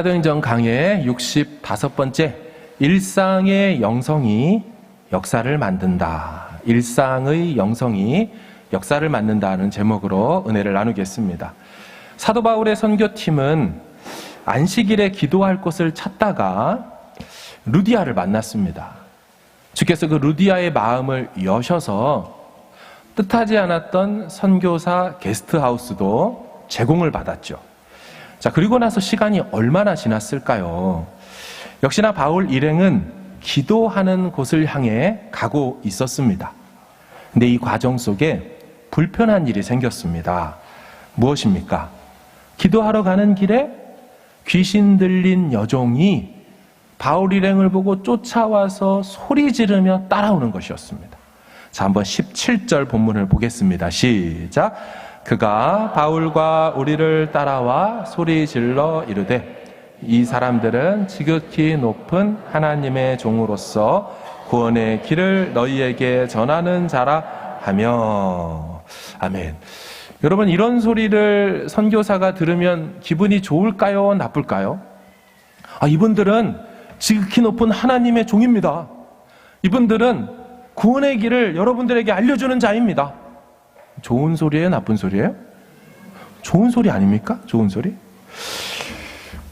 사도행전 강해 65번째 일상의 영성이 역사를 만든다. 일상의 영성이 역사를 만든다는 제목으로 은혜를 나누겠습니다. 사도 바울의 선교팀은 안식일에 기도할 곳을 찾다가 루디아를 만났습니다. 주께서 그 루디아의 마음을 여셔서 뜻하지 않았던 선교사 게스트하우스도 제공을 받았죠. 자, 그리고 나서 시간이 얼마나 지났을까요? 역시나 바울 일행은 기도하는 곳을 향해 가고 있었습니다. 근데 이 과정 속에 불편한 일이 생겼습니다. 무엇입니까? 기도하러 가는 길에 귀신 들린 여종이 바울 일행을 보고 쫓아와서 소리 지르며 따라오는 것이었습니다. 자, 한번 17절 본문을 보겠습니다. 시작. 그가 바울과 우리를 따라와 소리 질러 이르되 이 사람들은 지극히 높은 하나님의 종으로서 구원의 길을 너희에게 전하는 자라 하며. 아멘. 여러분, 이런 소리를 선교사가 들으면 기분이 좋을까요? 나쁠까요? 이분들은 지극히 높은 하나님의 종입니다. 이분들은 구원의 길을 여러분들에게 알려주는 자입니다. 좋은 소리예요? 나쁜 소리예요? 좋은 소리 아닙니까? 좋은 소리?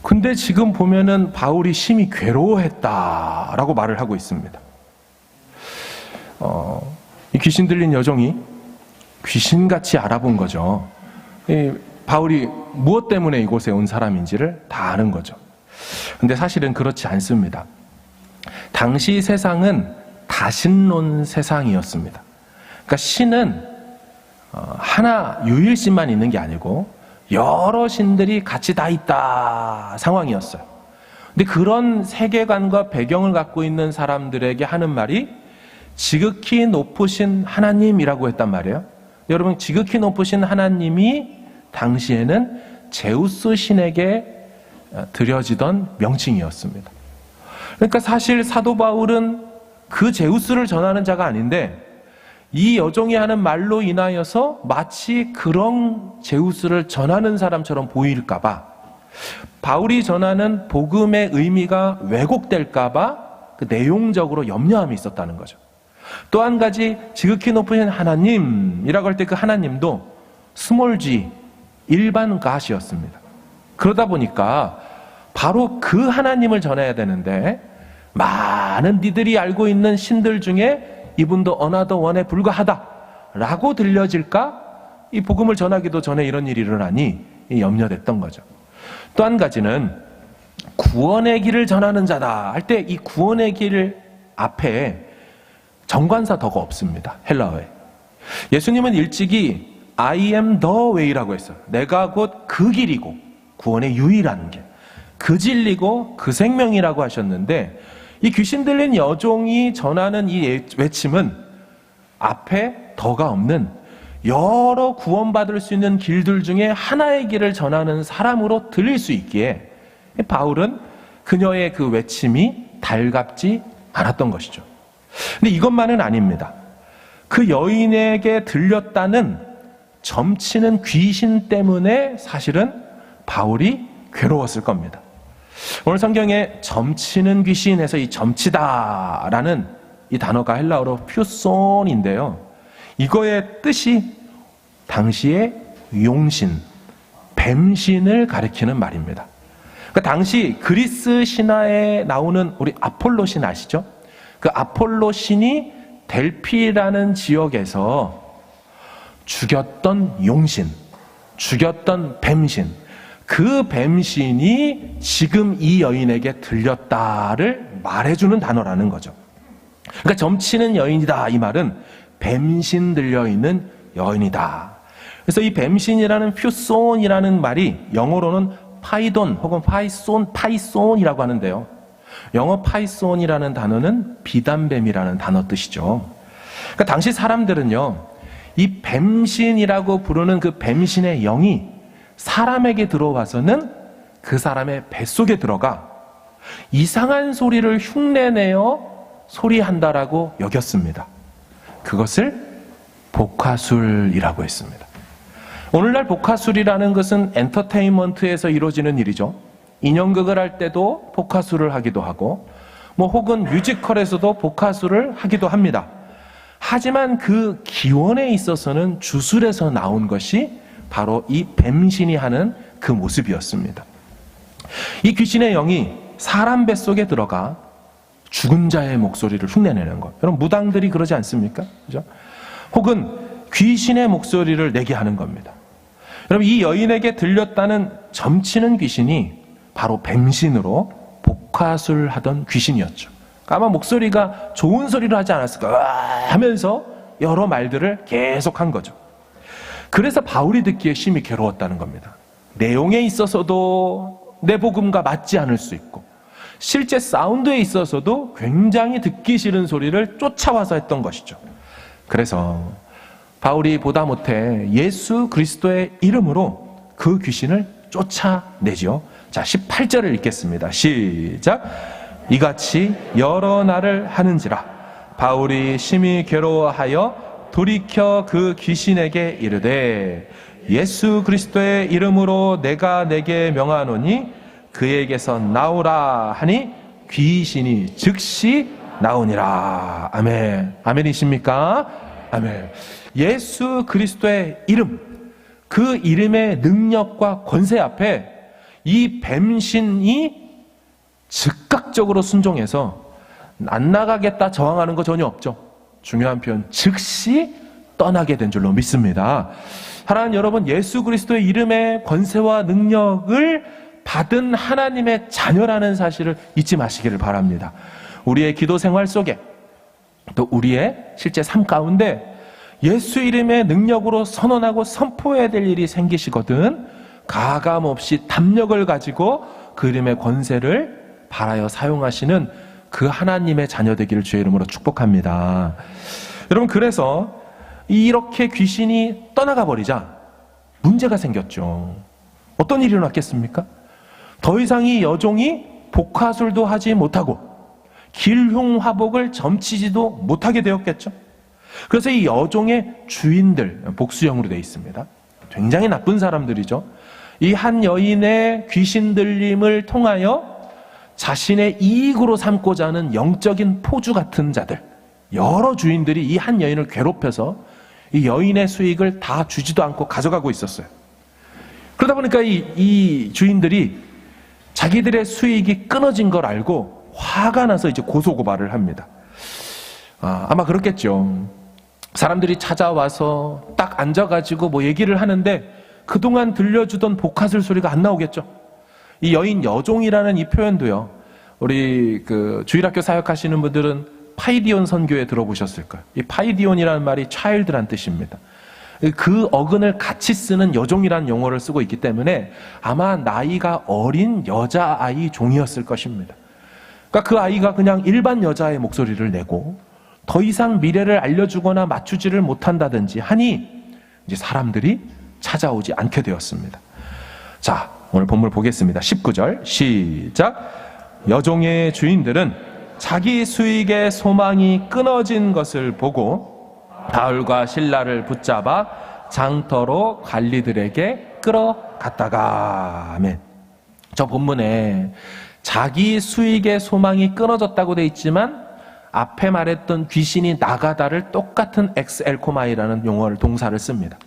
근데 지금 보면은 바울이 심히 괴로워했다라고 말을 하고 있습니다. 이 귀신 들린 여종이 귀신같이 알아본 거죠. 바울이 무엇 때문에 이곳에 온 사람인지를 다 아는 거죠. 근데 사실은 그렇지 않습니다. 당시 세상은 다신론 세상이었습니다. 그러니까 신은 하나 유일신만 있는 게 아니고 여러 신들이 같이 다 있다 상황이었어요. 근데 그런 세계관과 배경을 갖고 있는 사람들에게 하는 말이 지극히 높으신 하나님이라고 했단 말이에요. 여러분, 지극히 높으신 하나님이 당시에는 제우스 신에게 드려지던 명칭이었습니다. 그러니까 사실 사도 바울은 그 제우스를 전하는 자가 아닌데 이 여종이 하는 말로 인하여서 마치 그런 제우스를 전하는 사람처럼 보일까봐, 바울이 전하는 복음의 의미가 왜곡될까봐 그 내용적으로 염려함이 있었다는 거죠. 또 한 가지, 지극히 높으신 하나님이라고 할 때 그 하나님도 스몰 g, 일반 갓이었습니다. 그러다 보니까 바로 그 하나님을 전해야 되는데 많은 니들이 알고 있는 신들 중에 이분도 어나더 원에 불과하다라고 들려질까? 이 복음을 전하기도 전에 이런 일이 일어나니 염려됐던 거죠. 또 한 가지는 구원의 길을 전하는 자다 할 때 이 구원의 길 앞에 정관사 더가 없습니다. 헬라어에. 예수님은 일찍이 I am the way라고 했어요. 내가 곧 그 길이고 구원의 유일한 길, 그 진리고 그 생명이라고 하셨는데, 이 귀신 들린 여종이 전하는 이 외침은 앞에 더가 없는 여러 구원받을 수 있는 길들 중에 하나의 길을 전하는 사람으로 들릴 수 있기에 바울은 그녀의 그 외침이 달갑지 않았던 것이죠. 근데 이것만은 아닙니다. 그 여인에게 들렸다는 점치는 귀신 때문에 사실은 바울이 괴로웠을 겁니다. 오늘 성경에 점치는 귀신에서 이 점치다라는 이 단어가 헬라어로 퓨손인데요. 이거의 뜻이 당시의 용신, 뱀신을 가리키는 말입니다. 그러니까 당시 그리스 신화에 나오는 우리 아폴로 신 아시죠? 그 아폴로 신이 델피라는 지역에서 죽였던 용신, 죽였던 뱀신, 그 뱀신이 지금 이 여인에게 들렸다를 말해주는 단어라는 거죠. 그러니까 점치는 여인이다, 이 말은 뱀신 들려있는 여인이다. 그래서 이 뱀신이라는 퓨손이라는 말이 영어로는 파이돈 혹은 파이손이라고 하는데요. 영어 파이손이라는 단어는 비단뱀이라는 단어 뜻이죠. 그러니까 당시 사람들은요, 이 뱀신이라고 부르는 그 뱀신의 영이 사람에게 들어와서는 그 사람의 뱃속에 들어가 이상한 소리를 흉내내어 소리한다라고 여겼습니다. 그것을 복화술이라고 했습니다. 오늘날 복화술이라는 것은 엔터테인먼트에서 이루어지는 일이죠. 인형극을 할 때도 복화술을 하기도 하고 혹은 뮤지컬에서도 복화술을 하기도 합니다. 하지만 그 기원에 있어서는 주술에서 나온 것이 바로 이 뱀신이 하는 그 모습이었습니다. 이 귀신의 영이 사람 뱃속에 들어가 죽은 자의 목소리를 흉내내는 것. 여러분, 무당들이 그러지 않습니까? 그죠? 혹은 귀신의 목소리를 내게 하는 겁니다. 여러분, 이 여인에게 들렸다는 점치는 귀신이 바로 뱀신으로 복화술 하던 귀신이었죠. 아마 목소리가 좋은 소리를 하지 않았을까 하면서 여러 말들을 계속 한 거죠. 그래서 바울이 듣기에 심히 괴로웠다는 겁니다. 내용에 있어서도 내 복음과 맞지 않을 수 있고 실제 사운드에 있어서도 굉장히 듣기 싫은 소리를 쫓아와서 했던 것이죠. 그래서 바울이 보다 못해 예수 그리스도의 이름으로 그 귀신을 쫓아내죠. 자, 18절을 읽겠습니다. 시작. 이같이 여러 날을 하는지라 바울이 심히 괴로워하여 돌이켜 그 귀신에게 이르되 예수 그리스도의 이름으로 내가 내게 명하노니 그에게서 나오라 하니 귀신이 즉시 나오니라. 아멘. 아멘이십니까? 아멘. 예수 그리스도의 이름, 그 이름의 능력과 권세 앞에 이 뱀신이 즉각적으로 순종해서 안 나가겠다 저항하는 거 전혀 없죠. 중요한 표현, 즉시 떠나게 된 줄로 믿습니다. 사랑하는 여러분, 예수 그리스도의 이름의 권세와 능력을 받은 하나님의 자녀라는 사실을 잊지 마시기를 바랍니다. 우리의 기도 생활 속에 또 우리의 실제 삶 가운데 예수 이름의 능력으로 선언하고 선포해야 될 일이 생기시거든 가감없이 담력을 가지고 그 이름의 권세를 바라여 사용하시는 그 하나님의 자녀 되기를 주의 이름으로 축복합니다. 여러분, 그래서 이렇게 귀신이 떠나가 버리자 문제가 생겼죠. 어떤 일이 일어났겠습니까? 더 이상 이 여종이 복화술도 하지 못하고 길흉화복을 점치지도 못하게 되었겠죠. 그래서 이 여종의 주인들, 복수형으로 되어 있습니다. 굉장히 나쁜 사람들이죠. 이 한 여인의 귀신 들림을 통하여 자신의 이익으로 삼고자 하는 영적인 포주 같은 자들, 여러 주인들이 이 한 여인을 괴롭혀서 이 여인의 수익을 다 주지도 않고 가져가고 있었어요. 그러다 보니까 이 주인들이 자기들의 수익이 끊어진 걸 알고 화가 나서 이제 고소고발을 합니다. 아마 그렇겠죠. 사람들이 찾아와서 딱 앉아가지고 뭐 얘기를 하는데 그동안 들려주던 복화술 소리가 안 나오겠죠. 이 여인 여종이라는 이 표현도요, 우리 그 주일학교 사역하시는 분들은 파이디온 선교에 들어보셨을 거예요. 이 파이디온이라는 말이 child란 뜻입니다. 그 어근을 같이 쓰는 여종이라는 용어를 쓰고 있기 때문에 아마 나이가 어린 여자아이 종이었을 것입니다. 그러니까 그 아이가 그냥 일반 여자의 목소리를 내고 더 이상 미래를 알려주거나 맞추지를 못한다든지 하니 이제 사람들이 찾아오지 않게 되었습니다. 자, 오늘 본문 보겠습니다. 19절 시작. 여종의 주인들은 자기 수익의 소망이 끊어진 것을 보고 바울과 실라를 붙잡아 장터로 관리들에게 끌어갔다가. 아멘. 저 본문에 자기 수익의 소망이 끊어졌다고 돼 있지만 앞에 말했던 귀신이 나가다를 똑같은 엑스엘코마이라는 용어를 동사를 씁니다.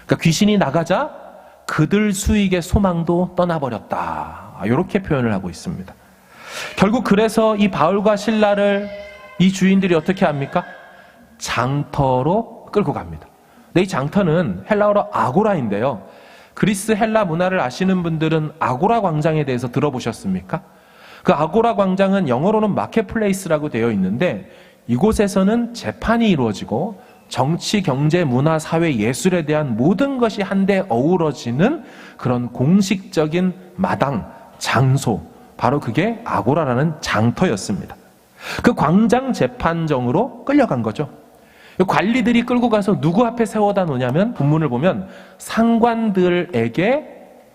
그러니까 귀신이 나가자 그들 수익의 소망도 떠나버렸다. 이렇게 표현을 하고 있습니다. 결국 그래서 이 바울과 실라를 이 주인들이 어떻게 합니까? 장터로 끌고 갑니다. 근데 이 장터는 헬라어로 아고라인데요. 그리스 헬라 문화를 아시는 분들은 아고라 광장에 대해서 들어보셨습니까? 그 아고라 광장은 영어로는 마켓플레이스라고 되어 있는데 이곳에서는 재판이 이루어지고 정치, 경제, 문화, 사회, 예술에 대한 모든 것이 한데 어우러지는 그런 공식적인 마당, 장소, 바로 그게 아고라라는 장터였습니다. 그 광장 재판정으로 끌려간 거죠. 관리들이 끌고 가서 누구 앞에 세워다 놓냐면 본문을 보면 상관들에게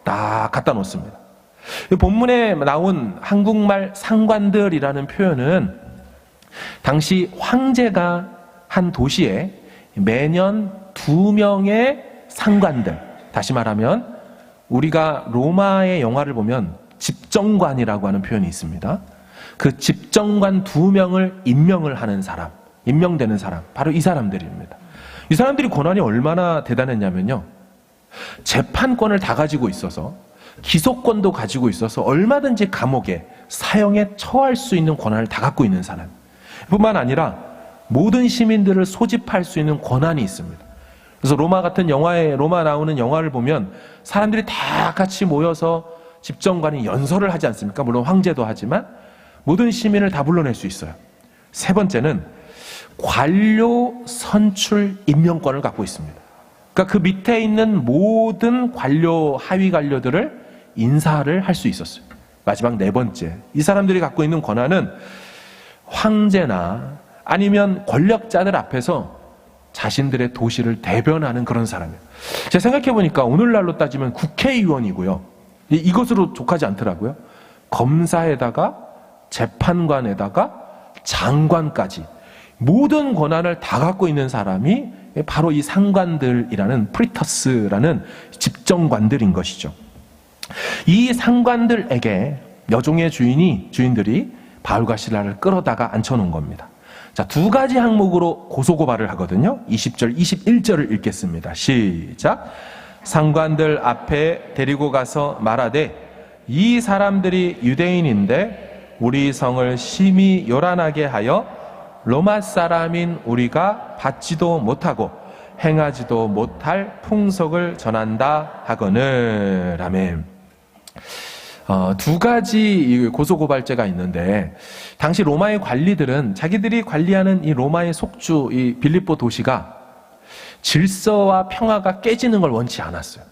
다 갖다 놓습니다. 본문에 나온 한국말 상관들이라는 표현은 당시 황제가 한 도시에 매년 2명의 상관들, 다시 말하면 우리가 로마의 영화를 보면 집정관이라고 하는 표현이 있습니다. 그 집정관 2명을 임명을 하는 사람, 임명되는 사람, 바로 이 사람들입니다. 이 사람들이 권한이 얼마나 대단했냐면요, 재판권을 다 가지고 있어서, 기소권도 가지고 있어서 얼마든지 감옥에, 사형에 처할 수 있는 권한을 다 갖고 있는 사람 뿐만 아니라 모든 시민들을 소집할 수 있는 권한이 있습니다. 그래서 로마 같은 로마 나오는 영화를 보면 사람들이 다 같이 모여서 집정관이 연설을 하지 않습니까? 물론 황제도 하지만 모든 시민을 다 불러낼 수 있어요. 세 번째는 관료 선출 임명권을 갖고 있습니다. 그러니까 그 밑에 있는 모든 관료, 하위 관료들을 인사를 할 수 있었어요. 마지막 네 번째, 이 사람들이 갖고 있는 권한은 황제나 아니면 권력자들 앞에서 자신들의 도시를 대변하는 그런 사람이에요. 제가 생각해보니까 오늘날로 따지면 국회의원이고요, 이것으로 족하지 않더라고요. 검사에다가 재판관에다가 장관까지 모든 권한을 다 갖고 있는 사람이 바로 이 상관들이라는 프리터스라는 집정관들인 것이죠. 이 상관들에게 여종의 주인들이 바울과 실라를 끌어다가 앉혀놓은 겁니다. 자, 2가지 항목으로 고소고발을 하거든요. 20절, 21절을 읽겠습니다. 시작. 상관들 앞에 데리고 가서 말하되 이 사람들이 유대인인데 우리 성을 심히 요란하게 하여 로마 사람인 우리가 받지도 못하고 행하지도 못할 풍속을 전한다 하거늘. 아멘. 2가지 고소고발죄가 있는데, 당시 로마의 관리들은 자기들이 관리하는 이 로마의 속주, 이 빌립보 도시가 질서와 평화가 깨지는 걸 원치 않았어요.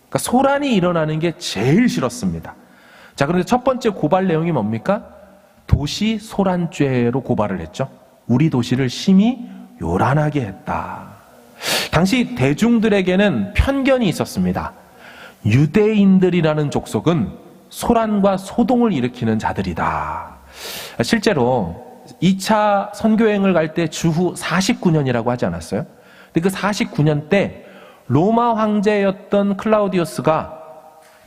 그러니까 소란이 일어나는 게 제일 싫었습니다. 자, 그런데 첫 번째 고발 내용이 뭡니까? 도시 소란죄로 고발을 했죠. 우리 도시를 심히 요란하게 했다. 당시 대중들에게는 편견이 있었습니다. 유대인들이라는 족속은 소란과 소동을 일으키는 자들이다. 실제로 2차 선교여행을 갈 때 주후 49년이라고 하지 않았어요? 근데 그 49년 때 로마 황제였던 클라우디우스가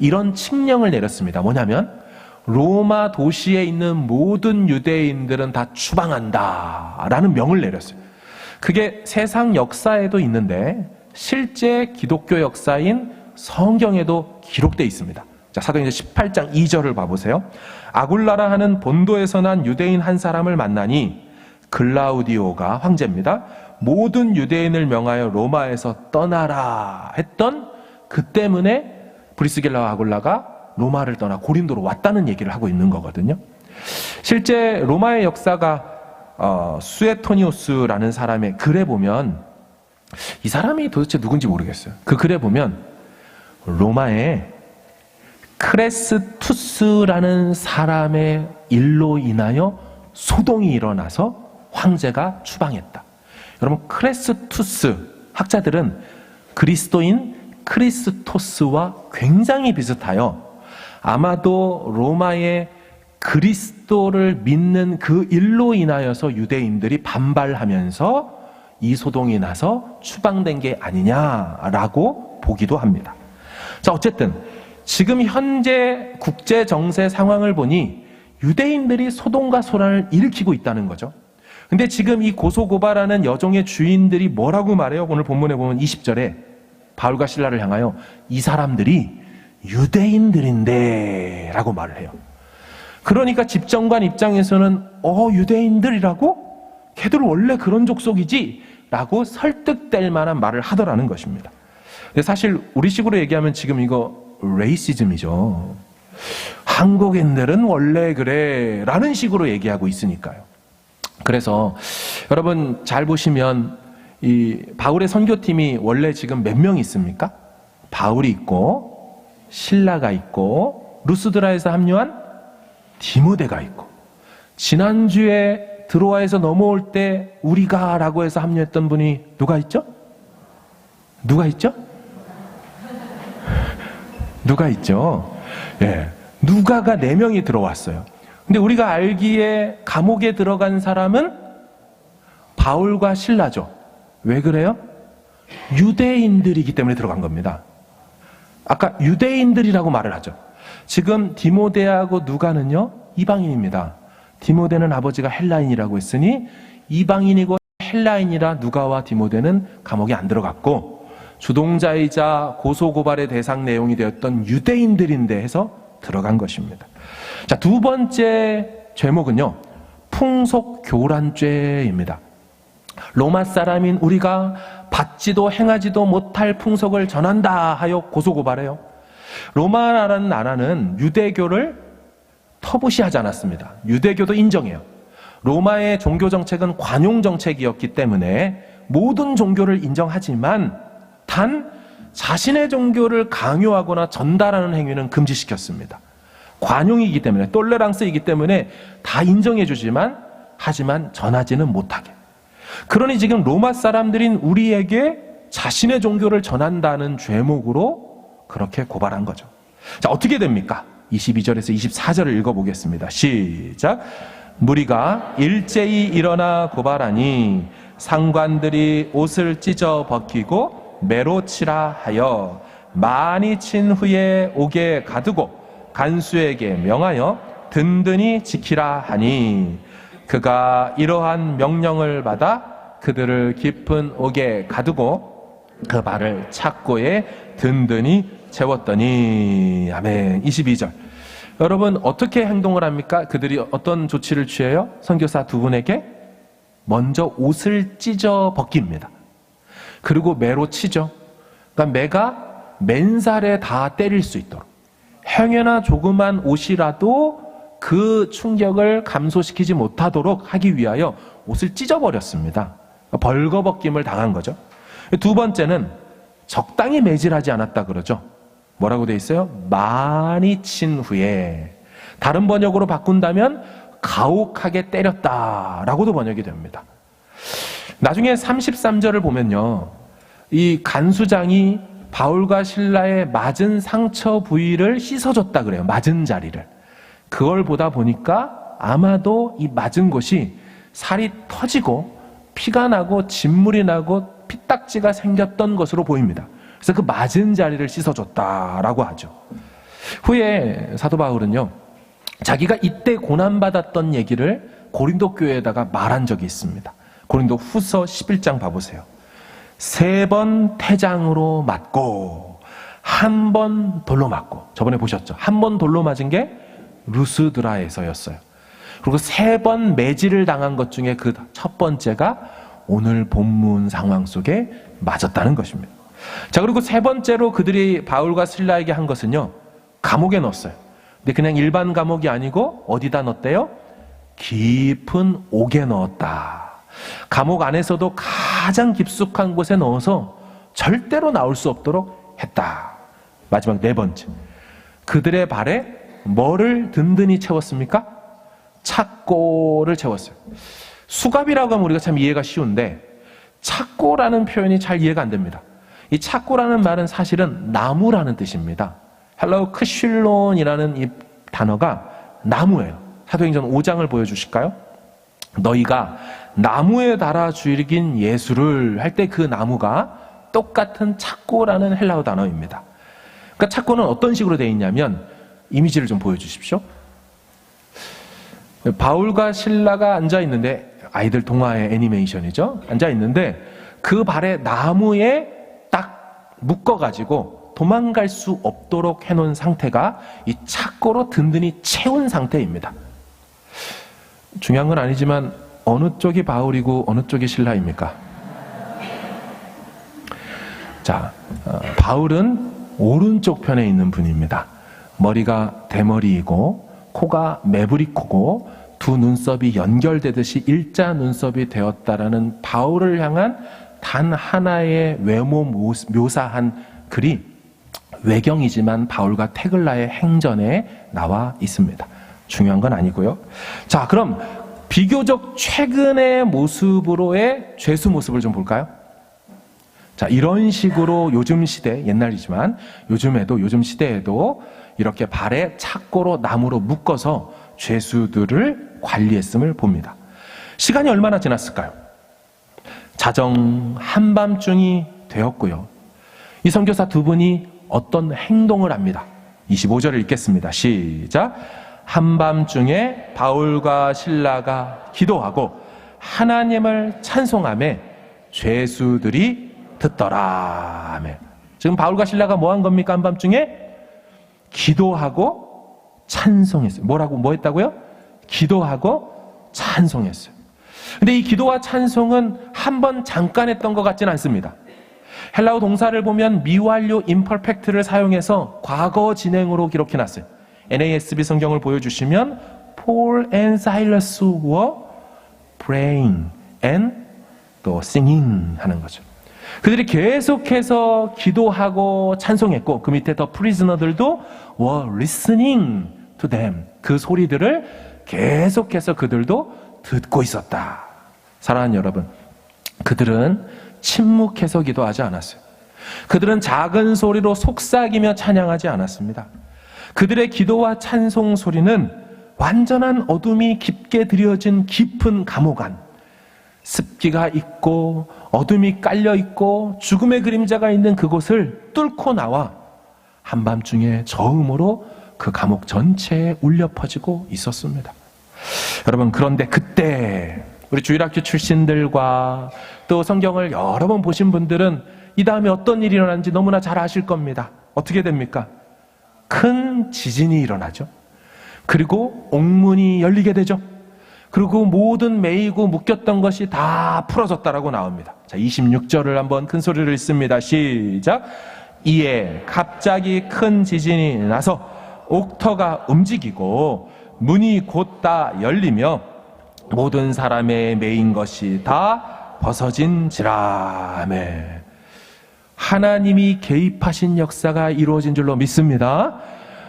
이런 칙령을 내렸습니다. 뭐냐면 로마 도시에 있는 모든 유대인들은 다 추방한다 라는 명을 내렸어요. 그게 세상 역사에도 있는데 실제 기독교 역사인 성경에도 기록되어 있습니다. 자, 사도행전 18장 2절을 봐보세요. 아굴라라 하는 본도에서 난 유대인 한 사람을 만나니 글라우디오가 황제입니다. 모든 유대인을 명하여 로마에서 떠나라 했던 그 때문에 브리스길라와 아굴라가 로마를 떠나 고린도로 왔다는 얘기를 하고 있는 거거든요. 실제 로마의 역사가 수에토니우스라는 사람의 글에 보면, 이 사람이 도대체 누군지 모르겠어요. 그 글에 보면 로마에 크레스투스라는 사람의 일로 인하여 소동이 일어나서 황제가 추방했다. 여러분, 크레스투스, 학자들은 그리스도인 크리스토스와 굉장히 비슷하여 아마도 로마의 그리스도를 믿는 그 일로 인하여서 유대인들이 반발하면서 이 소동이 나서 추방된 게 아니냐라고 보기도 합니다. 자, 어쨌든 지금 현재 국제 정세 상황을 보니 유대인들이 소동과 소란을 일으키고 있다는 거죠. 근데 지금 이 고소고발하는 여종의 주인들이 뭐라고 말해요? 오늘 본문에 보면 20절에 바울과 실라를 향하여 이 사람들이 유대인들인데 라고 말을 해요. 그러니까 집정관 입장에서는 유대인들이라고? 걔들 원래 그런 족속이지? 라고 설득될 만한 말을 하더라는 것입니다. 근데 사실 우리식으로 얘기하면 지금 이거 레이시즘이죠. 한국인들은 원래 그래 라는 식으로 얘기하고 있으니까요. 그래서 여러분 잘 보시면 이 바울의 선교팀이 원래 지금 몇 명 있습니까? 바울이 있고 실라가 있고 루스드라에서 합류한 디모데가 있고, 지난주에 드로아에서 넘어올 때 우리가 라고 해서 합류했던 분이 누가 있죠? 누가 있죠? 누가 있죠? 예. 누가가 4명이 들어왔어요. 근데 우리가 알기에 감옥에 들어간 사람은 바울과 실라죠. 왜 그래요? 유대인들이기 때문에 들어간 겁니다. 아까 유대인들이라고 말을 하죠. 지금 디모데하고 누가는요, 이방인입니다. 디모데는 아버지가 헬라인이라고 했으니 이방인이고 헬라인이라 누가와 디모데는 감옥에 안 들어갔고, 주동자이자 고소고발의 대상 내용이 되었던 유대인들인데 해서 들어간 것입니다. 자, 두 번째 죄목은요, 풍속교란죄입니다. 로마 사람인 우리가 받지도 행하지도 못할 풍속을 전한다 하여 고소고발해요. 로마라는 나라는 유대교를 터부시하지 않았습니다. 유대교도 인정해요. 로마의 종교 정책은 관용 정책이었기 때문에 모든 종교를 인정하지만 단 자신의 종교를 강요하거나 전달하는 행위는 금지시켰습니다. 관용이기 때문에, 톨레랑스이기 때문에 다 인정해 주지만 하지만 전하지는 못하게. 그러니 지금 로마 사람들인 우리에게 자신의 종교를 전한다는 죄목으로 그렇게 고발한 거죠. 자, 어떻게 됩니까? 22절에서 24절을 읽어보겠습니다. 시작. 무리가 일제히 일어나 고발하니 상관들이 옷을 찢어 벗기고 매로 치라 하여 많이 친 후에 옥에 가두고 간수에게 명하여 든든히 지키라 하니, 그가 이러한 명령을 받아 그들을 깊은 옥에 가두고 그 발을 착고에 든든히 채웠더니. 아멘. 22절. 여러분, 어떻게 행동을 합니까? 그들이 어떤 조치를 취해요? 선교사 두 분에게 먼저 옷을 찢어 벗깁니다. 그리고 매로 치죠. 그러니까 매가 맨살에 다 때릴 수 있도록, 행여나 조그만 옷이라도 그 충격을 감소시키지 못하도록 하기 위하여 옷을 찢어버렸습니다. 벌거벗김을 당한 거죠. 두 번째는 적당히 매질하지 않았다 그러죠. 뭐라고 돼 있어요? 많이 친 후에. 다른 번역으로 바꾼다면 가혹하게 때렸다라고도 번역이 됩니다. 나중에 33절을 보면요, 이 간수장이 바울과 실라의 맞은 상처 부위를 씻어줬다 그래요. 맞은 자리를. 그걸 보다 보니까 아마도 이 맞은 곳이 살이 터지고 피가 나고 진물이 나고 피딱지가 생겼던 것으로 보입니다. 그래서 그 맞은 자리를 씻어줬다라고 하죠. 후에 사도 바울은요, 자기가 이때 고난받았던 얘기를 고린도 교회에다가 말한 적이 있습니다. 고린도 후서 11장 봐보세요. 3번 태장으로 맞고 1번 돌로 맞고. 저번에 보셨죠? 1번 돌로 맞은 게 루스드라에서였어요. 그리고 3번 매질을 당한 것 중에 그 첫 번째가 오늘 본문 상황 속에 맞았다는 것입니다. 자, 그리고 3번째로 그들이 바울과 실라에게 한 것은요, 감옥에 넣었어요. 근데 그냥 일반 감옥이 아니고 어디다 넣었대요? 깊은 옥에 넣었다. 감옥 안에서도 가장 깊숙한 곳에 넣어서 절대로 나올 수 없도록 했다. 마지막 4번째. 그들의 발에 뭐를 든든히 채웠습니까? 착고를 채웠어요. 수갑이라고 하면 우리가 참 이해가 쉬운데 착고라는 표현이 잘 이해가 안 됩니다. 이 착고라는 말은 사실은 나무라는 뜻입니다. 헬라어 크슐론이라는 이 단어가 나무예요. 사도행전 5장을 보여주실까요? 너희가 나무에 달아 죽인 예수를 할 때 그 나무가 똑같은 착고라는 헬라어 단어입니다. 그러니까 착고는 어떤 식으로 되어 있냐면, 이미지를 좀 보여주십시오. 바울과 실라가 앉아있는데, 아이들 동화의 애니메이션이죠. 앉아있는데 그 발에 나무에 딱 묶어가지고 도망갈 수 없도록 해놓은 상태가 이 착고로 든든히 채운 상태입니다. 중요한 건 아니지만 어느 쪽이 바울이고 어느 쪽이 실라입니까? 자, 바울은 오른쪽 편에 있는 분입니다. 머리가 대머리이고 코가 매부리코고 두 눈썹이 연결되듯이 일자 눈썹이 되었다라는 바울을 향한 단 하나의 외모 묘사한 글이 외경이지만 바울과 테글라의 행전에 나와 있습니다. 중요한 건 아니고요. 자, 그럼 비교적 최근의 모습으로의 죄수 모습을 좀 볼까요? 자, 이런 식으로 요즘 시대, 옛날이지만 요즘 시대에도 이렇게 발에 착고로 나무로 묶어서 죄수들을 관리했음을 봅니다. 시간이 얼마나 지났을까요? 자정 한밤중이 되었고요. 이 선교사 두 분이 어떤 행동을 합니다. 25절을 읽겠습니다. 시작. 한밤중에 바울과 실라가 기도하고 하나님을 찬송하며 죄수들이 듣더라. 아멘. 지금 바울과 실라가 뭐 한 겁니까? 한밤중에 기도하고 찬송했어요. 뭐 했다고요? 기도하고 찬송했어요. 근데 이 기도와 찬송은 한 번 잠깐 했던 것 같지는 않습니다. 헬라어 동사를 보면 미완료 임퍼펙트를 사용해서 과거 진행으로 기록해놨어요. NASB 성경을 보여주시면 Paul and Silas were praying and 또 singing 하는 거죠. 그들이 계속해서 기도하고 찬송했고 그 밑에 더 프리즈너들도 were listening to them. 그 소리들을 계속해서 그들도 듣고 있었다. 사랑하는 여러분, 그들은 침묵해서 기도하지 않았어요. 그들은 작은 소리로 속삭이며 찬양하지 않았습니다. 그들의 기도와 찬송 소리는 완전한 어둠이 깊게 들여진 깊은 감옥 안, 습기가 있고 어둠이 깔려 있고 죽음의 그림자가 있는 그곳을 뚫고 나와 한밤중에 저음으로 그 감옥 전체에 울려 퍼지고 있었습니다. 여러분, 그런데 그때 우리 주일학교 출신들과 또 성경을 여러 번 보신 분들은 이 다음에 어떤 일이 일어나는지 너무나 잘 아실 겁니다. 어떻게 됩니까? 큰 지진이 일어나죠. 그리고 옥문이 열리게 되죠. 그리고 모든 매이고 묶였던 것이 다 풀어졌다라고 나옵니다. 자, 26절을 한번 큰 소리를 읽습니다. 시작. 이에 갑자기 큰 지진이 나서 옥터가 움직이고 문이 곧다 열리며 모든 사람의 매인 것이 다 벗어진지라. 아멘. 하나님이 개입하신 역사가 이루어진 줄로 믿습니다.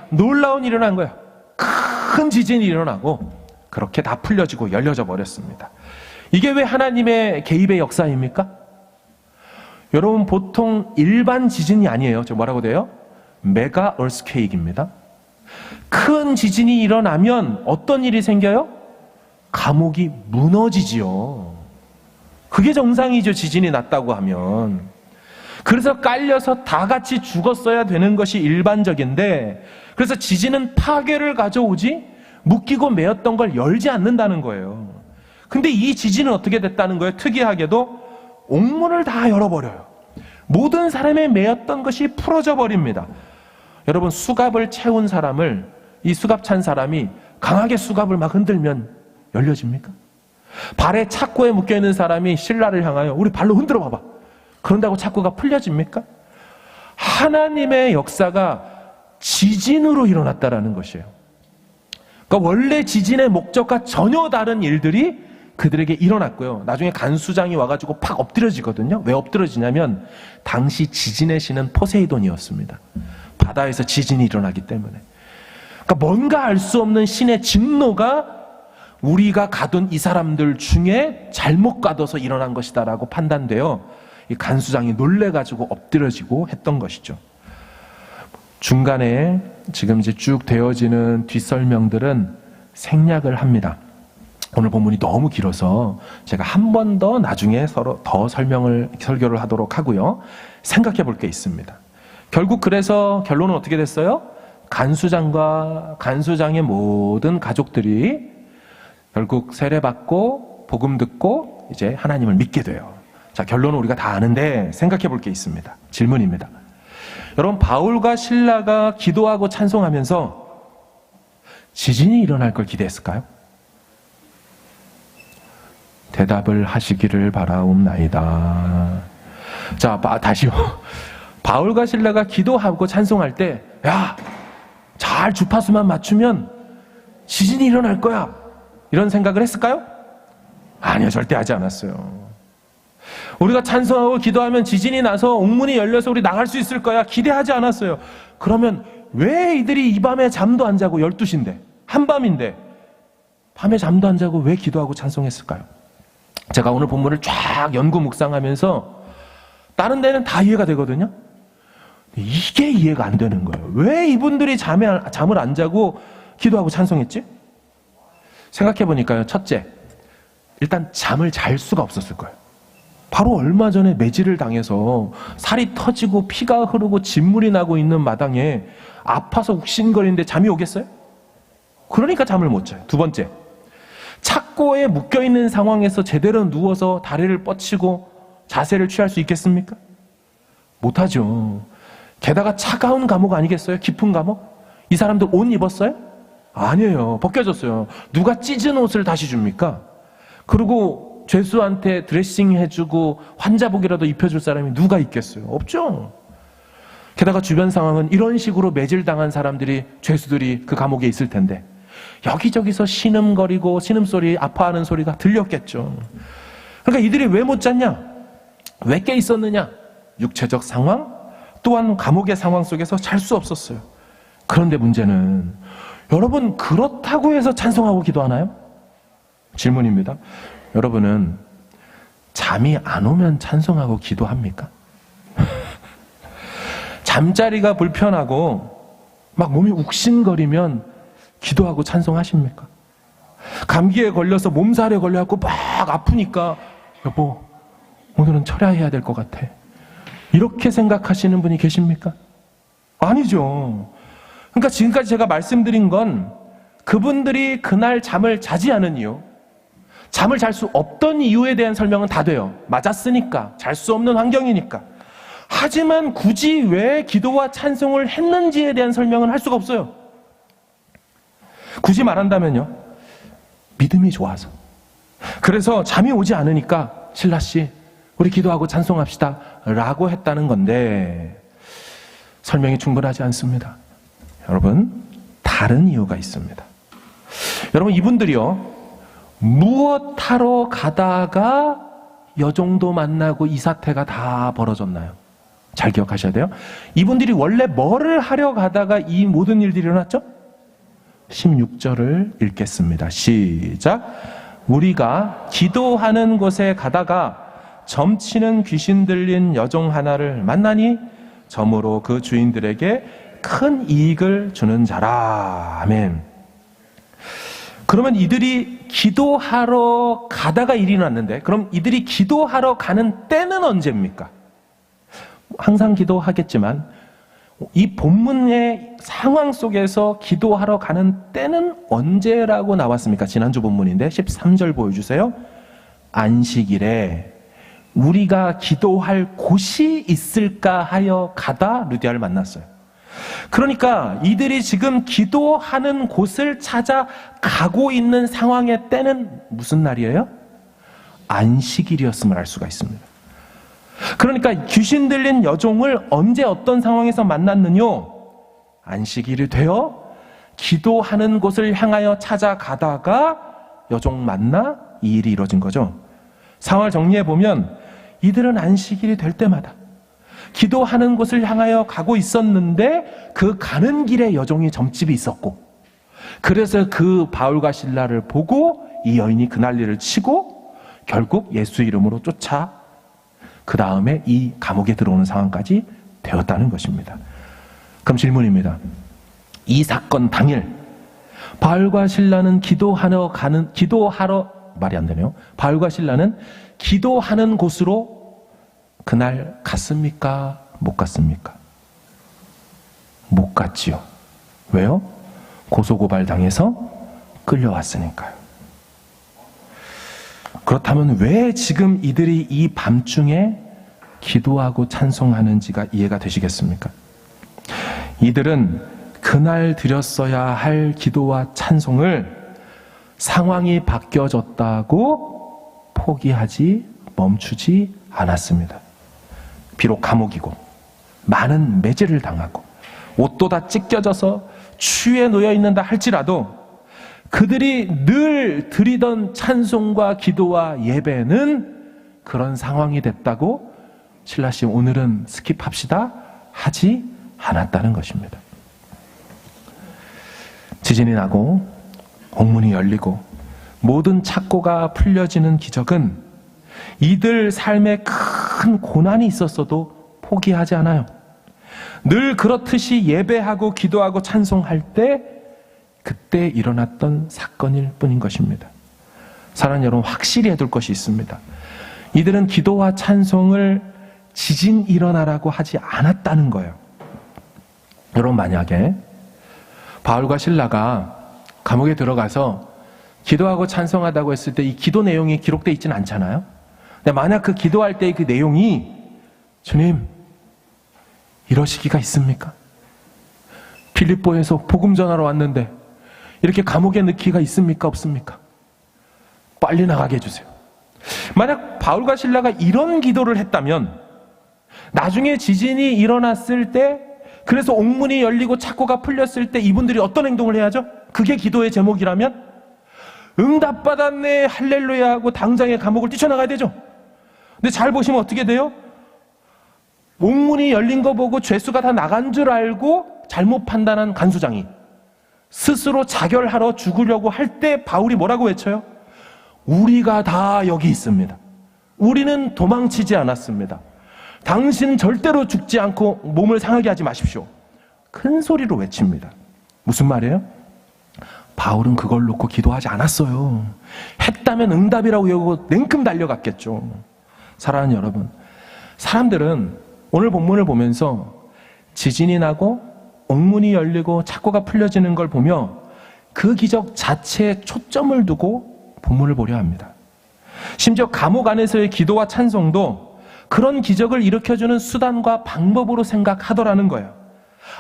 놀라운 일이 일어난 거예요. 큰 지진이 일어나고 그렇게 다 풀려지고 열려져 버렸습니다. 이게 왜 하나님의 개입의 역사입니까? 여러분, 보통 일반 지진이 아니에요. 저 뭐라고 돼요? 메가 얼스케이크입니다. 큰 지진이 일어나면 어떤 일이 생겨요? 감옥이 무너지지요. 그게 정상이죠. 지진이 났다고 하면. 그래서 깔려서 다 같이 죽었어야 되는 것이 일반적인데, 그래서 지진은 파괴를 가져오지 묶이고 매였던 걸 열지 않는다는 거예요. 근데 이 지진은 어떻게 됐다는 거예요? 특이하게도 옥문을 다 열어버려요. 모든 사람의 매였던 것이 풀어져 버립니다. 여러분, 수갑을 채운 사람을, 이 수갑 찬 사람이 강하게 수갑을 막 흔들면 열려집니까? 발에 착고에 묶여있는 사람이 신라를 향하여 우리 발로 흔들어 봐봐. 그런다고 착고가 풀려집니까? 하나님의 역사가 지진으로 일어났다라는 것이에요. 그러니까 원래 지진의 목적과 전혀 다른 일들이 그들에게 일어났고요. 나중에 간수장이 와가지고 팍 엎드려지거든요. 왜 엎드려지냐면 당시 지진의 신은 포세이돈이었습니다. 바다에서 지진이 일어나기 때문에. 그러니까 뭔가 알 수 없는 신의 진노가 우리가 가둔 이 사람들 중에 잘못 가둬서 일어난 것이다라고 판단되어 이 간수장이 놀래가지고 엎드려지고 했던 것이죠. 중간에 지금 이제 쭉 되어지는 뒷설명들은 생략을 합니다. 오늘 본문이 너무 길어서 제가 한 번 더 나중에 서로 더 설교를 하도록 하고요. 생각해 볼 게 있습니다. 결국 그래서 결론은 어떻게 됐어요? 간수장과 간수장의 모든 가족들이 결국 세례받고 복음 듣고 이제 하나님을 믿게 돼요. 자, 결론은 우리가 다 아는데 생각해 볼 게 있습니다. 질문입니다. 여러분, 바울과 실라가 기도하고 찬송하면서 지진이 일어날 걸 기대했을까요? 대답을 하시기를 바라옵나이다. 자, 다시요. 바울과 실라가 기도하고 찬송할 때, 야, 잘 주파수만 맞추면 지진이 일어날 거야. 이런 생각을 했을까요? 아니요, 절대 하지 않았어요. 우리가 찬송하고 기도하면 지진이 나서 옥문이 열려서 우리 나갈 수 있을 거야. 기대하지 않았어요. 그러면 왜 이들이 이 밤에 잠도 안 자고 12시인데, 한밤인데, 밤에 잠도 안 자고 왜 기도하고 찬송했을까요? 제가 오늘 본문을 쫙 연구 묵상하면서 다른 데는 다 이해가 되거든요. 이게 이해가 안 되는 거예요. 왜 이분들이 잠을 안 자고 기도하고 찬송했지? 생각해 보니까요. 첫째, 일단 잠을 잘 수가 없었을 거예요. 바로 얼마 전에 매질을 당해서 살이 터지고 피가 흐르고 진물이 나고 있는 마당에 아파서 욱신거리는데 잠이 오겠어요? 그러니까 잠을 못 자요. 두 번째, 착고에 묶여있는 상황에서 제대로 누워서 다리를 뻗치고 자세를 취할 수 있겠습니까? 못하죠. 게다가 차가운 감옥 아니겠어요? 깊은 감옥? 이 사람들 옷 입었어요? 아니에요. 벗겨졌어요. 누가 찢은 옷을 다시 줍니까? 그리고 죄수한테 드레싱 해주고 환자복이라도 입혀줄 사람이 누가 있겠어요? 없죠. 게다가 주변 상황은 이런 식으로 매질당한 사람들이, 죄수들이 그 감옥에 있을 텐데 여기저기서 신음거리고 신음소리, 아파하는 소리가 들렸겠죠. 그러니까 이들이 왜 못 잤냐? 왜 깨 있었느냐? 육체적 상황, 또한 감옥의 상황 속에서 잘 수 없었어요. 그런데 문제는, 여러분 그렇다고 해서 찬송하고 기도하나요? 질문입니다. 여러분은 잠이 안 오면 찬송하고 기도합니까? 잠자리가 불편하고 막 몸이 욱신거리면 기도하고 찬송하십니까? 감기에 걸려서 몸살에 걸려갖고 막 아프니까 여보 오늘은 철야해야 될 것 같아, 이렇게 생각하시는 분이 계십니까? 아니죠. 그러니까 지금까지 제가 말씀드린 건 그분들이 그날 잠을 자지 않은 이유, 잠을 잘 수 없던 이유에 대한 설명은 다 돼요. 맞았으니까, 잘 수 없는 환경이니까. 하지만 굳이 왜 기도와 찬송을 했는지에 대한 설명은 할 수가 없어요. 굳이 말한다면요, 믿음이 좋아서. 그래서 잠이 오지 않으니까 신라씨 우리 기도하고 찬송합시다 라고 했다는 건데, 설명이 충분하지 않습니다. 여러분, 다른 이유가 있습니다. 여러분, 이분들이요, 무엇하러 가다가 여종도 만나고 이 사태가 다 벌어졌나요? 잘 기억하셔야 돼요. 이분들이 원래 뭐를 하려 가다가 이 모든 일들이 일어났죠? 16절을 읽겠습니다. 시작. 우리가 기도하는 곳에 가다가 점치는 귀신 들린 여종 하나를 만나니 점으로 그 주인들에게 큰 이익을 주는 자라. 아멘. 그러면 이들이 기도하러 가다가 일이 났는데, 그럼 이들이 기도하러 가는 때는 언제입니까? 항상 기도하겠지만 이 본문의 상황 속에서 기도하러 가는 때는 언제라고 나왔습니까? 지난주 본문인데 13절 보여주세요. 안식일에 우리가 기도할 곳이 있을까 하여 가다 루디아를 만났어요. 그러니까 이들이 지금 기도하는 곳을 찾아 가고 있는 상황의 때는 무슨 날이에요? 안식일이었음을 알 수가 있습니다. 그러니까 귀신 들린 여종을 언제 어떤 상황에서 만났느냐? 안식일이 되어 기도하는 곳을 향하여 찾아가다가 여종 만나 이 일이 이루어진 거죠. 상황을 정리해 보면 이들은 안식일이 될 때마다 기도하는 곳을 향하여 가고 있었는데 그 가는 길에 여종이 점집이 있었고, 그래서 그 바울과 실라를 보고 이 여인이 그 난리를 치고 결국 예수 이름으로 쫓아 그 다음에 이 감옥에 들어오는 상황까지 되었다는 것입니다. 그럼 질문입니다. 이 사건 당일 바울과 실라는 바울과 실라는 기도하는 곳으로 그날 갔습니까? 못 갔습니까? 못 갔지요. 왜요? 고소고발 당해서 끌려왔으니까요. 그렇다면 왜 지금 이들이 이 밤중에 기도하고 찬송하는지가 이해가 되시겠습니까? 이들은 그날 드렸어야 할 기도와 찬송을 상황이 바뀌어졌다고 포기하지 멈추지 않았습니다. 비록 감옥이고 많은 매질을 당하고 옷도 다 찢겨져서 추위에 놓여 있는다 할지라도 그들이 늘 드리던 찬송과 기도와 예배는 그런 상황이 됐다고 신라씨 오늘은 스킵합시다 하지 않았다는 것입니다. 지진이 나고 옥문이 열리고 모든 착고가 풀려지는 기적은 이들 삶에 큰 고난이 있었어도 포기하지 않아요. 늘 그렇듯이 예배하고 기도하고 찬송할 때 그때 일어났던 사건일 뿐인 것입니다. 사랑하는 여러분, 확실히 해둘 것이 있습니다. 이들은 기도와 찬송을 지진 일어나라고 하지 않았다는 거예요. 여러분, 만약에 바울과 실라가 감옥에 들어가서 기도하고 찬송하다고 했을 때 이 기도 내용이 기록되어 있지는 않잖아요. 근데 만약 그 기도할 때의 그 내용이 주님, 이러시기가 있습니까? 필립보에서 복음 전하러 왔는데 이렇게 감옥에 넣기가 있습니까? 없습니까? 빨리 나가게 해주세요. 만약 바울과 실라가 이런 기도를 했다면 나중에 지진이 일어났을 때, 그래서 옥문이 열리고 착고가 풀렸을 때 이분들이 어떤 행동을 해야죠? 그게 기도의 제목이라면 응답받았네 할렐루야 하고 당장에 감옥을 뛰쳐나가야 되죠. 근데 잘 보시면 어떻게 돼요? 옥문이 열린 거 보고 죄수가 다 나간 줄 알고 잘못 판단한 간수장이 스스로 자결하러 죽으려고 할 때 바울이 뭐라고 외쳐요? 우리가 다 여기 있습니다. 우리는 도망치지 않았습니다. 당신 절대로 죽지 않고 몸을 상하게 하지 마십시오. 큰 소리로 외칩니다. 무슨 말이에요? 바울은 그걸 놓고 기도하지 않았어요. 했다면 응답이라고 여기고 냉큼 달려갔겠죠. 사랑하는 여러분, 사람들은 오늘 본문을 보면서 지진이 나고 옥문이 열리고 착고가 풀려지는 걸 보며 그 기적 자체에 초점을 두고 본문을 보려 합니다. 심지어 감옥 안에서의 기도와 찬송도 그런 기적을 일으켜주는 수단과 방법으로 생각하더라는 거예요.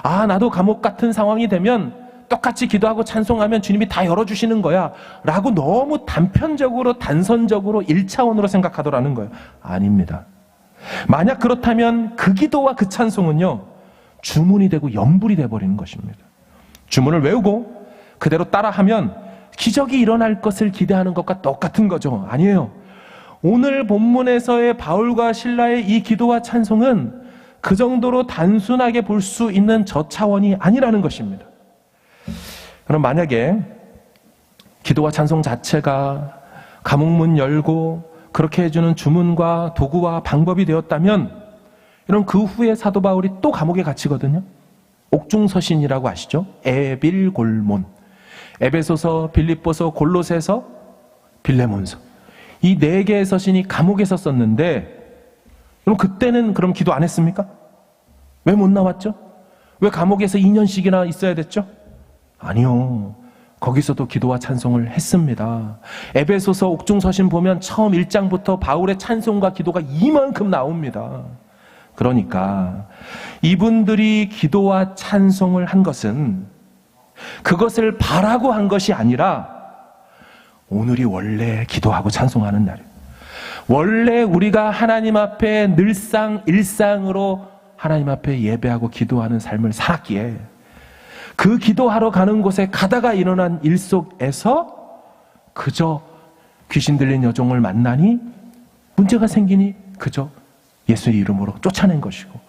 아, 나도 감옥 같은 상황이 되면 똑같이 기도하고 찬송하면 주님이 다 열어주시는 거야 라고 너무 단편적으로 단선적으로 1차원으로 생각하더라는 거예요. 아닙니다. 만약 그렇다면 그 기도와 그 찬송은요, 주문이 되고 연불이 되어버리는 것입니다. 주문을 외우고 그대로 따라하면 기적이 일어날 것을 기대하는 것과 똑같은 거죠. 아니에요. 오늘 본문에서의 바울과 실라의 이 기도와 찬송은 그 정도로 단순하게 볼 수 있는 저차원이 아니라는 것입니다. 그럼 만약에 기도와 찬송 자체가 감옥문 열고 그렇게 해주는 주문과 도구와 방법이 되었다면, 이런 그 후에 사도 바울이 또 감옥에 갇히거든요. 옥중서신이라고 아시죠? 에빌골몬, 에베소서, 빌립보서, 골로새서, 빌레몬서, 이 4개의 서신이 감옥에서 썼는데, 그럼 그때는 그럼 기도 안 했습니까? 왜 못 나왔죠? 왜 감옥에서 2년씩이나 있어야 됐죠? 아니요. 거기서도 기도와 찬송을 했습니다. 에베소서 옥중서신 보면 처음 1장부터 바울의 찬송과 기도가 이만큼 나옵니다. 그러니까 이분들이 기도와 찬송을 한 것은 그것을 바라고 한 것이 아니라 오늘이 원래 기도하고 찬송하는 날이에요. 원래 우리가 하나님 앞에 늘상 일상으로 하나님 앞에 예배하고 기도하는 삶을 살았기에 그 기도하러 가는 곳에 가다가 일어난 일 속에서 그저 귀신 들린 여종을 만나니 문제가 생기니 그저 예수의 이름으로 쫓아낸 것이고,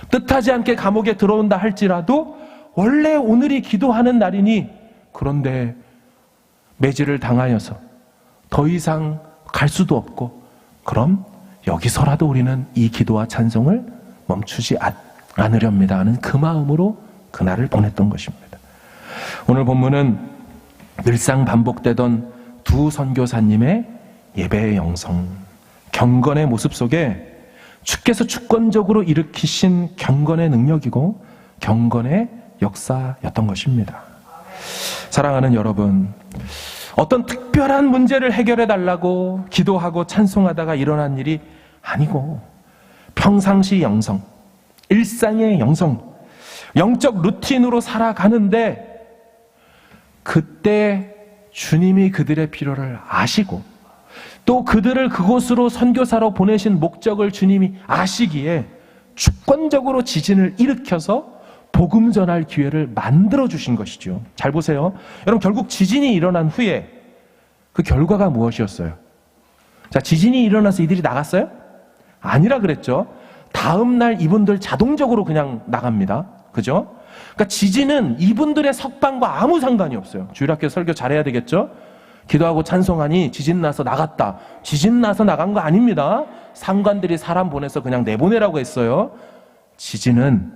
뜻하지 않게 감옥에 들어온다 할지라도 원래 오늘이 기도하는 날이니, 그런데 매질을 당하여서 더 이상 갈 수도 없고, 그럼 여기서라도 우리는 이 기도와 찬송을 멈추지 않으렵니다 하는 그 마음으로 그날을 보냈던 것입니다. 오늘 본문은 늘상 반복되던 두 선교사님의 예배의 영성, 경건의 모습 속에 주께서 주권적으로 일으키신 경건의 능력이고 경건의 역사였던 것입니다. 사랑하는 여러분, 어떤 특별한 문제를 해결해 달라고 기도하고 찬송하다가 일어난 일이 아니고 평상시 영성, 일상의 영성, 영적 루틴으로 살아가는데 그때 주님이 그들의 필요를 아시고 또 그들을 그곳으로 선교사로 보내신 목적을 주님이 아시기에 주권적으로 지진을 일으켜서 복음 전할 기회를 만들어 주신 것이죠. 잘 보세요. 여러분, 결국 지진이 일어난 후에 그 결과가 무엇이었어요? 자, 지진이 일어나서 이들이 나갔어요? 아니라 그랬죠. 다음 날 이분들 자동적으로 그냥 나갑니다. 그죠? 그러니까 지진은 이분들의 석방과 아무 상관이 없어요. 주일학교 설교 잘해야 되겠죠? 기도하고 찬송하니 지진 나서 나갔다. 지진 나서 나간 거 아닙니다. 상관들이 사람 보내서 그냥 내보내라고 했어요. 지진은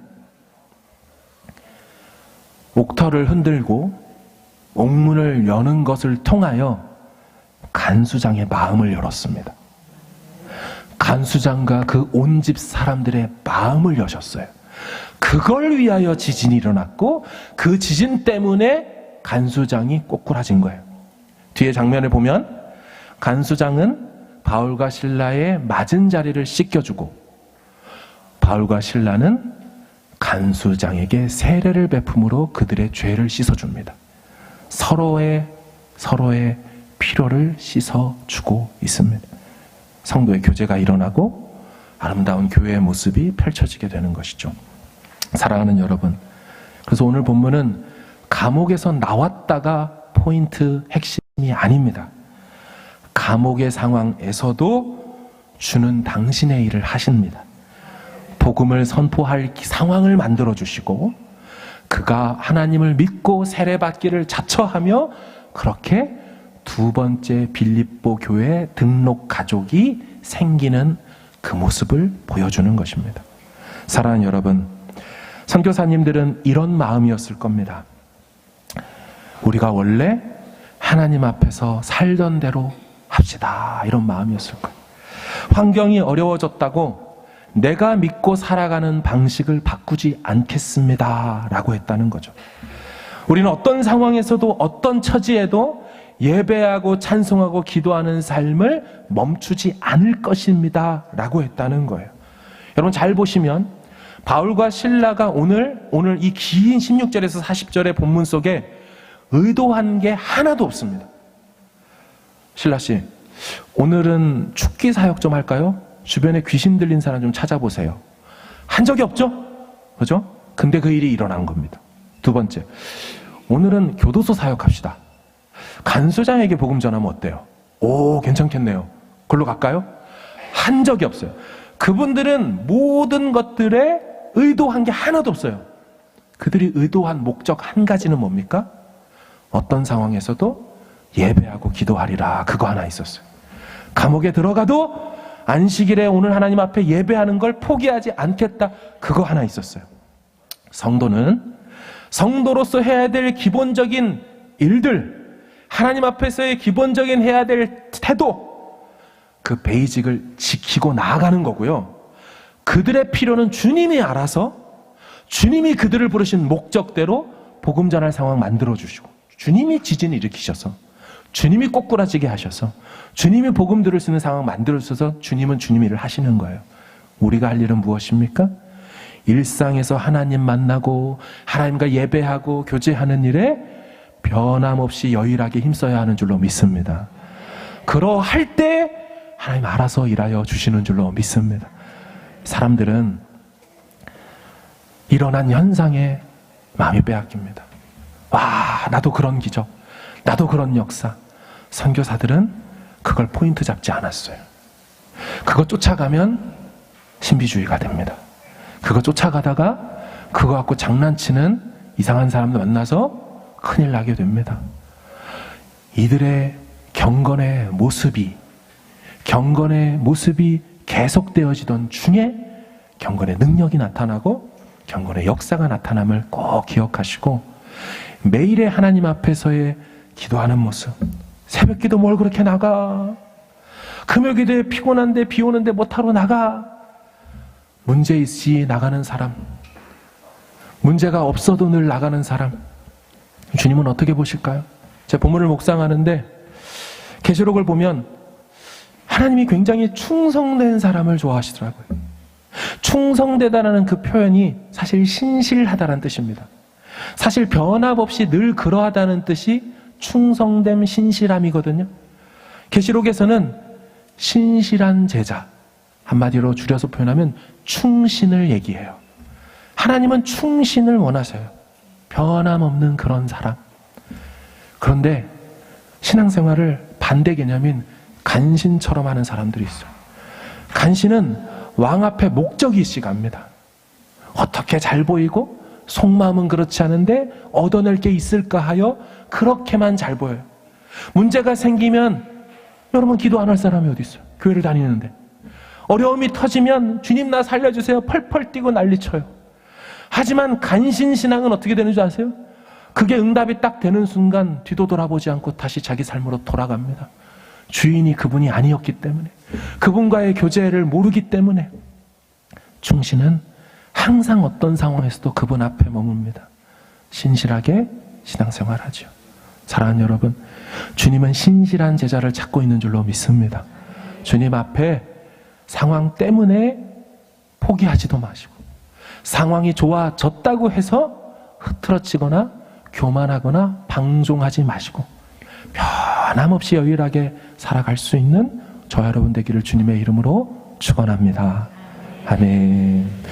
옥터를 흔들고 옥문을 여는 것을 통하여 간수장의 마음을 열었습니다. 간수장과 그 온 집 사람들의 마음을 여셨어요. 그걸 위하여 지진이 일어났고 그 지진 때문에 간수장이 꼬꾸라진 거예요. 뒤에 장면을 보면 간수장은 바울과 신라의 맞은 자리를 씻겨주고 바울과 신라는 간수장에게 세례를 베품으로 그들의 죄를 씻어줍니다. 서로의 필요를 씻어주고 있습니다. 성도의 교제가 일어나고 아름다운 교회의 모습이 펼쳐지게 되는 것이죠. 사랑하는 여러분, 그래서 오늘 본문은 감옥에서 나왔다가 포인트 핵심이 아닙니다. 감옥의 상황에서도 주는 당신의 일을 하십니다. 복음을 선포할 상황을 만들어주시고 그가 하나님을 믿고 세례받기를 자처하며 그렇게 두 번째 빌립보 교회 등록 가족이 생기는 그 모습을 보여주는 것입니다. 사랑하는 여러분, 선교사님들은 이런 마음이었을 겁니다. 우리가 원래 하나님 앞에서 살던 대로 합시다, 이런 마음이었을 거예요. 환경이 어려워졌다고 내가 믿고 살아가는 방식을 바꾸지 않겠습니다 라고 했다는 거죠. 우리는 어떤 상황에서도 어떤 처지에도 예배하고 찬송하고 기도하는 삶을 멈추지 않을 것입니다 라고 했다는 거예요. 여러분 잘 보시면 바울과 신라가 오늘 이 긴 16절에서 40절의 본문 속에 의도한 게 하나도 없습니다. 신라씨, 오늘은 축기 사역 좀 할까요? 주변에 귀신 들린 사람 좀 찾아보세요. 한 적이 없죠? 그죠? 근데 그 일이 일어난 겁니다. 두 번째, 오늘은 교도소 사역합시다. 간수장에게 복음 전하면 어때요? 오, 괜찮겠네요. 그걸로 갈까요? 한 적이 없어요. 그분들은 모든 것들에 의도한 게 하나도 없어요. 그들이 의도한 목적 한 가지는 뭡니까? 어떤 상황에서도 예배하고 기도하리라, 그거 하나 있었어요. 감옥에 들어가도 안식일에 오늘 하나님 앞에 예배하는 걸 포기하지 않겠다, 그거 하나 있었어요. 성도는 성도로서 해야 될 기본적인 일들, 하나님 앞에서의 기본적인 해야 될 태도, 그 베이직을 지키고 나아가는 거고요. 그들의 필요는 주님이 알아서 주님이 그들을 부르신 목적대로 복음 전할 상황 만들어주시고, 주님이 지진을 일으키셔서, 주님이 꼬꾸라지게 하셔서, 주님이 복음 들을 수 있는 상황 만들어주셔서 주님은 주님 일을 하시는 거예요. 우리가 할 일은 무엇입니까? 일상에서 하나님 만나고 하나님과 예배하고 교제하는 일에 변함없이 여일하게 힘써야 하는 줄로 믿습니다. 그러할 때 하나님 알아서 일하여 주시는 줄로 믿습니다. 사람들은 일어난 현상에 마음이 빼앗깁니다. 와, 나도 그런 기적, 나도 그런 역사. 선교사들은 그걸 포인트 잡지 않았어요. 그거 쫓아가면 신비주의가 됩니다. 그거 쫓아가다가 그거 갖고 장난치는 이상한 사람들 만나서 큰일 나게 됩니다. 이들의 경건의 모습이 계속되어지던 중에 경건의 능력이 나타나고 경건의 역사가 나타남을 꼭 기억하시고, 매일의 하나님 앞에서의 기도하는 모습, 새벽 기도 뭘 그렇게 나가, 금요 기도에 피곤한데 비 오는데 못하러 나가, 문제 있이 나가는 사람, 문제가 없어도 늘 나가는 사람, 주님은 어떻게 보실까요? 제가 본문을 묵상하는데 계시록을 보면 하나님이 굉장히 충성된 사람을 좋아하시더라고요. 충성되다라는 그 표현이 사실 신실하다라는 뜻입니다. 사실 변함없이 늘 그러하다는 뜻이 충성됨, 신실함이거든요. 계시록에서는 신실한 제자, 한마디로 줄여서 표현하면 충신을 얘기해요. 하나님은 충신을 원하셔요. 변함없는 그런 사람. 그런데 신앙생활을 반대 개념인 간신처럼 하는 사람들이 있어요. 간신은 왕 앞에 목적이 있시갑니다. 어떻게 잘 보이고 속마음은 그렇지 않은데 얻어낼 게 있을까 하여 그렇게만 잘 보여요. 문제가 생기면 여러분 기도 안 할 사람이 어디 있어요? 교회를 다니는데. 어려움이 터지면 주님 나 살려주세요 펄펄 뛰고 난리쳐요. 하지만 간신신앙은 어떻게 되는 줄 아세요? 그게 응답이 딱 되는 순간 뒤도 돌아보지 않고 다시 자기 삶으로 돌아갑니다. 주인이 그분이 아니었기 때문에, 그분과의 교제를 모르기 때문에. 충신은 항상 어떤 상황에서도 그분 앞에 머뭅니다. 신실하게 신앙생활하죠. 사랑하는 여러분, 주님은 신실한 제자를 찾고 있는 줄로 믿습니다. 주님 앞에 상황 때문에 포기하지도 마시고, 상황이 좋아졌다고 해서 흐트러지거나 교만하거나 방종하지 마시고, 변함없이 여유하게 살아갈 수 있는 저와 여러분 되기를 주님의 이름으로 축원합니다. 아멘.